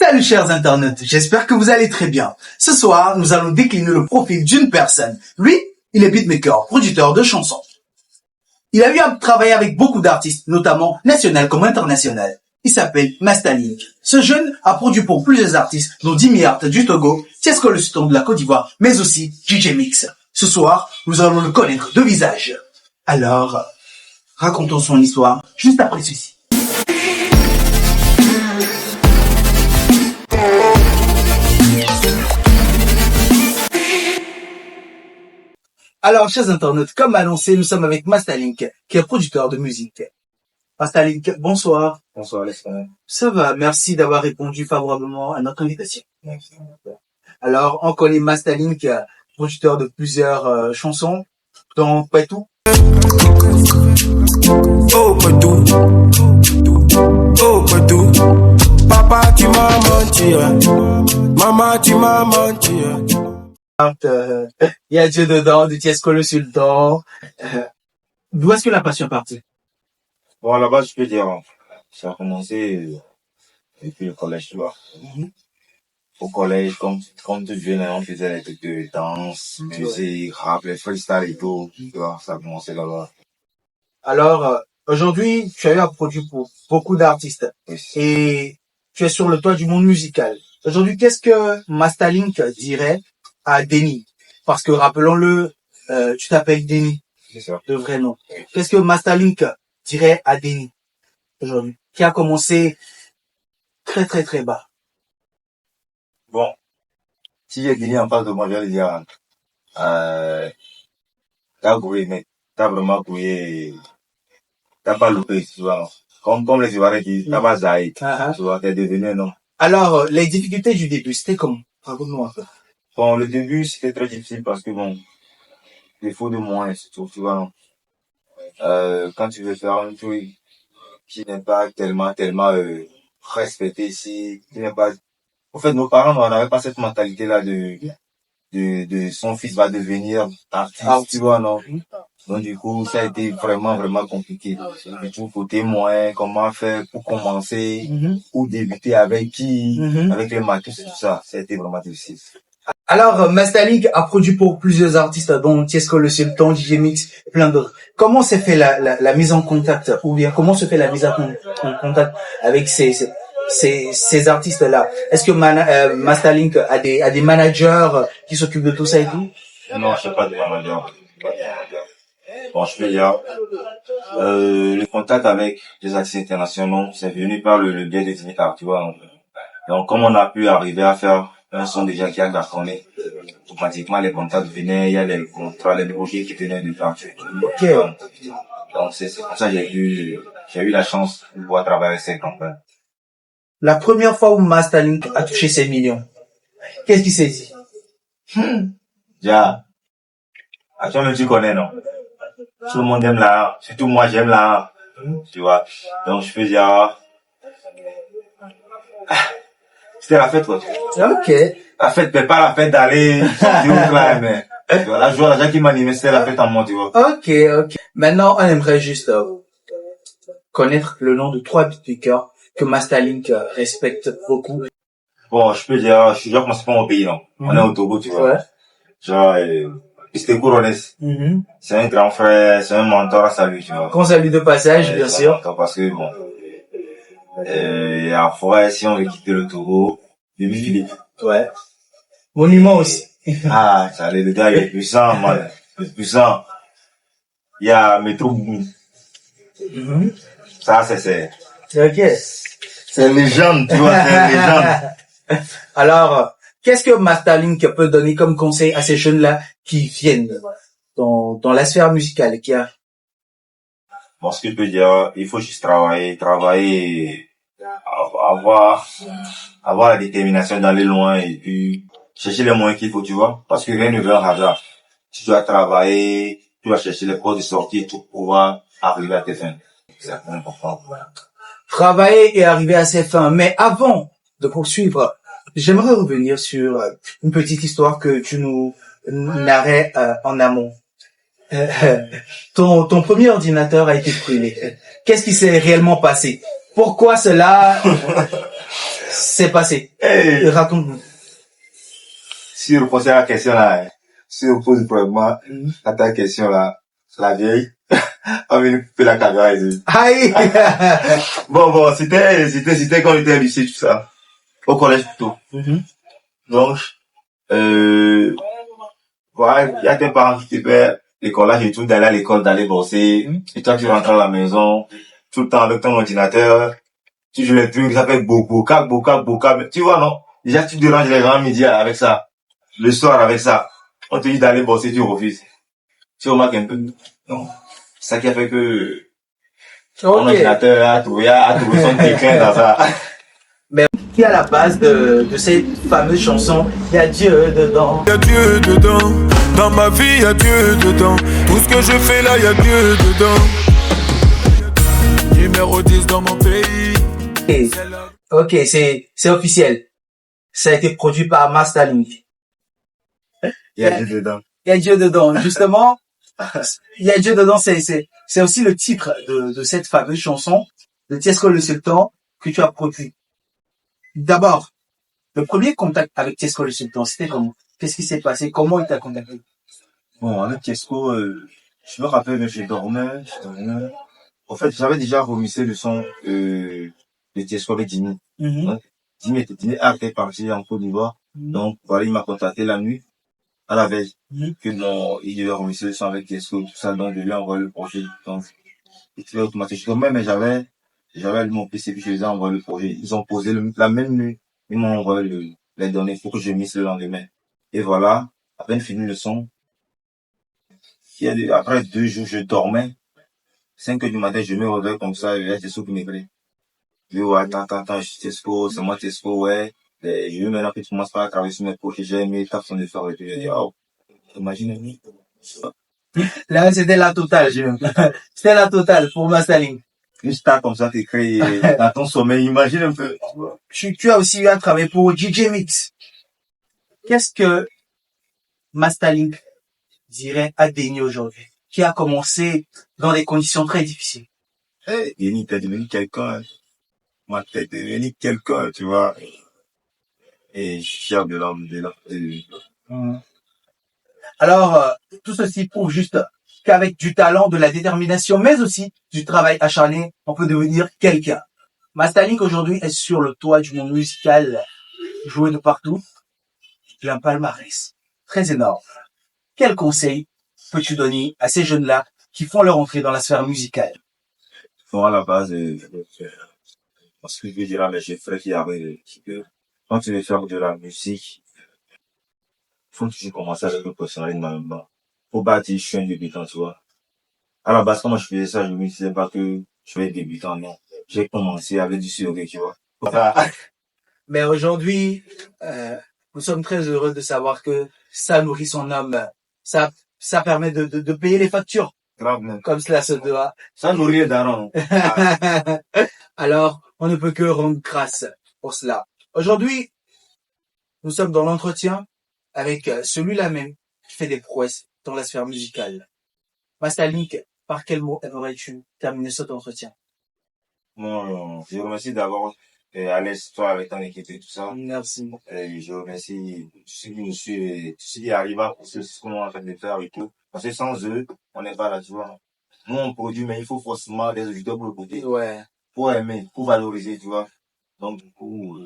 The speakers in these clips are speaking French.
Salut chers internautes, j'espère que vous allez très bien. Ce soir, nous allons décliner le profil d'une personne. Lui, il est beatmaker, producteur de chansons. Il a eu à travailler avec beaucoup d'artistes, notamment national comme international. Il s'appelle Mastalink. Ce jeune a produit pour plusieurs artistes, dont Dimi Art du Togo, Tiesco le Sultan de la Côte d'Ivoire, mais aussi DJ Mix. Ce soir, nous allons le connaître de visage. Alors, racontons son histoire juste après ceci. Alors, chers internautes, comme annoncé, nous sommes avec Mastalink, qui est producteur de musique. Mastalink, bonsoir. Bonsoir, les frères. Ça va, merci d'avoir répondu favorablement à notre invitation. Alors, on connaît Mastalink, producteur de plusieurs chansons, dont Patou. Oh Patou, oh Patou, papa tu m'as menti, maman tu m'as menti. Il y a Dieu dedans, de Tiesco le Sultan. D'où est-ce que la passion est partie? Bon, là-bas, je peux dire, ça a commencé depuis le collège, tu vois. Au collège, comme tout jeune, on faisait les trucs de danse, musique, rap, les freestyle et tout, tu vois, ça a commencé là-bas. Alors, aujourd'hui, tu as eu à produire pour beaucoup d'artistes. Oui. Et tu es sur le toit du monde musical. Aujourd'hui, qu'est-ce que Mastalink dirait à Denny? Parce que, rappelons-le, tu t'appelles Denny, C'est ça. de vrai nom. Qu'est-ce que Mastalink dirait à Denny aujourd'hui, qui a commencé très très très bas? Bon, si j'ai Dini en face de moi, je vais lui dire, t'as grouillé, mec. T'as vraiment grouillé. T'as pas loupé, tu vois. Comme les Ivoiriens disent, t'as pas zaï. Tu vois, t'es devenu un homme. Alors, les difficultés du début, c'était comment? Raconte-nous un peu. Bon, le début, c'était très difficile parce que bon, il faut de moyens, surtout, tu vois. Quand tu veux faire un truc qui n'est pas tellement, respecté ici, qui n'est pas, en fait, nos parents, on n'avait pas cette mentalité-là de son fils va devenir artiste, tu vois, non? Donc, du coup, ça a été vraiment, vraiment compliqué. Du tout, côté moyen, comment faire pour commencer, ou débuter avec qui, avec les maquettes, tout ça. Ça a été vraiment difficile. Alors, Mastalink a produit pour plusieurs artistes, dont Tiesco le Sultan, DJ Mix, et plein d'autres. Comment s'est fait la mise en contact, ou bien comment se fait la mise en contact avec ces artistes-là? Est-ce que Mastalink a des managers qui s'occupent de tout ça et tout? Non, je sais pas de manager. Bon, je peux dire, le contact avec les artistes internationaux, c'est venu par le biais des Art, tu vois. Donc, comme on a pu arriver à faire un son déjà qui a cartonné, automatiquement les contacts venaient, il y a les contrats, les projets qui venaient de partout. Okay. Donc, c'est comme ça que j'ai eu la chance de pouvoir travailler avec ces campagnes. La première fois où Mastalink a touché ses millions, qu'est-ce qu'il s'est dit? Déjà, actuellement, tu connais, non? Tout le monde aime l'art, surtout moi j'aime l'art, tu vois. Donc je peux dire, c'était la fête, quoi. Ok. La fête, mais pas la fête d'aller sortir là, mais tu vois, la joie, la gens qui m'animaient, c'était la fête en moi, tu vois. Ok. Maintenant, on aimerait juste connaître le nom de 3 beatmakers que Mastalink respecte beaucoup. Bon, je peux dire, je suis déjà commencé par mon pays, non? On est au Togo, tu vois. Ouais. Genre, c'était Couronnes. C'est un grand frère, c'est un mentor à saluer, tu vois. Qu'on salue de passage, bien sûr. Parce que bon, après, si on veut quitter le Togo, Bibi Philippe. Ouais. Monument aussi. Ah, ça, le gars, il est puissant, man. Il est puissant. Il y a Métro Boum. Ça, c'est. Ok. C'est une légende, tu vois, c'est une légende. Alors, qu'est-ce que Mastalink peut donner comme conseil à ces jeunes-là qui viennent dans la sphère musicale, qui a... Bon, ce que je peux dire, il faut juste travailler, avoir la détermination d'aller loin et puis chercher les moyens qu'il faut, tu vois. Parce que rien ne vient au hasard. Tu dois travailler, tu dois chercher les portes de sortie pour pouvoir arriver à tes fins. C'est important. Travailler et arriver à ses fins. Mais avant de poursuivre, j'aimerais revenir sur une petite histoire que tu nous narrais en amont. Ton premier ordinateur a été brûlé. Qu'est-ce qui s'est réellement passé? Pourquoi cela? s'est passé? Hey, Raconte-nous. si je repose à la question là, si je pose vraiment à ta question là, la vieille, on vient couper la caméra ici. Aïe! Bon, c'était quand j'étais au lycée, tout ça. Au collège plutôt. Mhm. Donc, voilà, il y a tes parents qui te paient l'école là, j'ai tout d'aller à l'école, d'aller bosser. Et toi, tu rentres à la maison, tout le temps avec ton ordinateur. Tu joues les trucs, ça fait boca. Mais tu vois, non? Déjà, tu déranges les gens midi avec ça. Le soir avec ça. On te dit d'aller bosser, tu refuses. Tu remarques un peu? Non. C'est ça qui a fait que mon Ok. ordinateur a trouvé son déclin dans ça. Mais qui est à la base de cette fameuse chanson, il y a Dieu dedans. Y a Dieu dedans, dans ma vie y a Dieu dedans. Tout ce que je fais là y a Dieu dedans. Numéro 10 dans mon pays. Ok, c'est officiel. Ça a été produit par Masterlink. Il y a Dieu dedans. Il y a Dieu dedans. Justement, il y a Dieu dedans, c'est aussi le titre de cette fameuse chanson de Tiesco le Sultan que tu as produit. D'abord, le premier contact avec Tiesco le Sultan, c'était comment? Qu'est-ce qui s'est passé? Comment il t'a contacté? Bon, avec Tiesco, je me rappelle, je dormais. En fait, j'avais déjà remixé le son, de Tiesco avec Jimmy. Mhm. Jimmy était parti en Côte d'Ivoire. Donc, voilà, il m'a contacté la nuit, à la veille, que non, il devait remixer le son avec Tiesco, tout ça, donc je lui ai envoyé le projet. Donc, c'était automatique. Mais j'avais allumé mon PC, puis je les ai envoyé le projet. Ils ont posé la même nuit. Ils m'ont envoyé les données pour que je mixe le lendemain. Et voilà, à peine fini le son. Après 2 jours, je dormais. 5 heures du matin, je me réveille comme ça, et là, Tiesco qui m'écrit. Je dis, ouais, attends, je suis Tiesco, c'est moi Tiesco, ouais. Et je veux maintenant que tu commences par travailler sur mes projets, j'ai aimé ta façon de faire, et puis je dis, oh, imagine. Là, c'était la totale, c'était la totale pour Masterlink. Une star comme ça t'écrit dans ton sommeil, imagine un peu. Tu as aussi eu à travailler pour DJ Mix. Qu'est-ce que Masterlink dirait à Denis aujourd'hui, qui a commencé dans des conditions très difficiles? Hey, Denis, t'es devenu quelqu'un. Moi, t'es devenu quelqu'un, tu vois. Et je suis fier de l'homme, Alors, tout ceci prouve juste qu'avec du talent, de la détermination, mais aussi du travail acharné, on peut devenir quelqu'un. Masterlink aujourd'hui est sur le toit du monde musical, joué de partout. Il a un palmarès très énorme. Quel conseil peux-tu donner à ces jeunes-là qui font leur entrée dans la sphère musicale? Bon, à la base, parce que je veux dire à mes jeunes frères qui arrivent, que quand tu veux faire de la musique, faut toujours commencer avec le professionnalisme. Faut pas dire je suis un débutant, tu vois. À la base, quand moi je faisais ça, je me disais pas que je suis un débutant, non. J'ai commencé avec du sérieux, tu vois. Mais aujourd'hui, nous sommes très heureux de savoir que ça nourrit son âme. Ça permet de payer les factures. Grave, même. Comme cela se doit. Ça nourrit les darons. Alors, on ne peut que rendre grâce pour cela. Aujourd'hui, nous sommes dans l'entretien avec celui-là même qui fait des prouesses dans la sphère musicale. Masterlink, par quel mot aimerais-tu terminer cet entretien? Bon, je remercie d'abord Alex, toi avec ton équipe et tout ça. Merci. Je remercie tous ceux qui nous suivent, tous ceux qui arrivent à pousser ce qu'on est en train de faire et tout. Parce que sans eux, on n'est pas là, tu vois. Nous, on produit, mais il faut forcément des auditeurs pour le produire. Ouais. Pour aimer, pour valoriser, tu vois. Donc, du coup,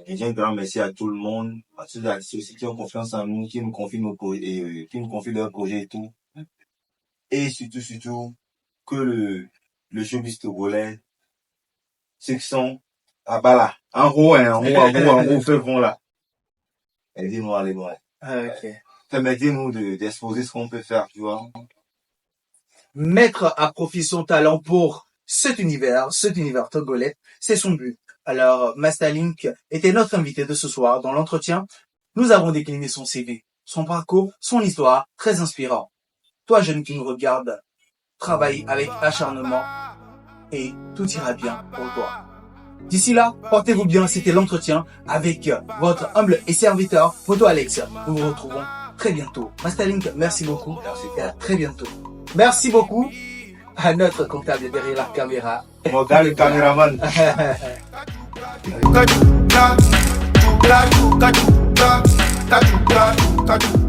je dis un grand merci à tout le monde, à ceux aussi qui ont confiance en nous, qui nous confient nos projets, qui nous confient leurs projets et tout. Et surtout, que le showbiz togolais, ceux qui sont là, en gros, fait fond là. Aidez-nous à aller loin. Ok. Permettez-nous d'exposer ce qu'on peut faire, tu vois. Mettre à profit son talent pour cet univers togolais, c'est son but. Alors, Masterlink était notre invité de ce soir dans l'entretien. Nous avons décliné son CV, son parcours, son histoire, très inspirant. Toi, jeune qui nous regarde, travaille avec acharnement et tout ira bien pour toi. D'ici là, portez-vous bien, c'était l'entretien avec votre humble et serviteur, Photo Alex. Nous vous retrouvons très bientôt. Masterlink, merci beaucoup. Merci. Et à très bientôt. Merci beaucoup à notre comptable derrière la caméra. Mon gars, le caméraman. Kajuka, juka, juka, juka, kajuka, juka, juka.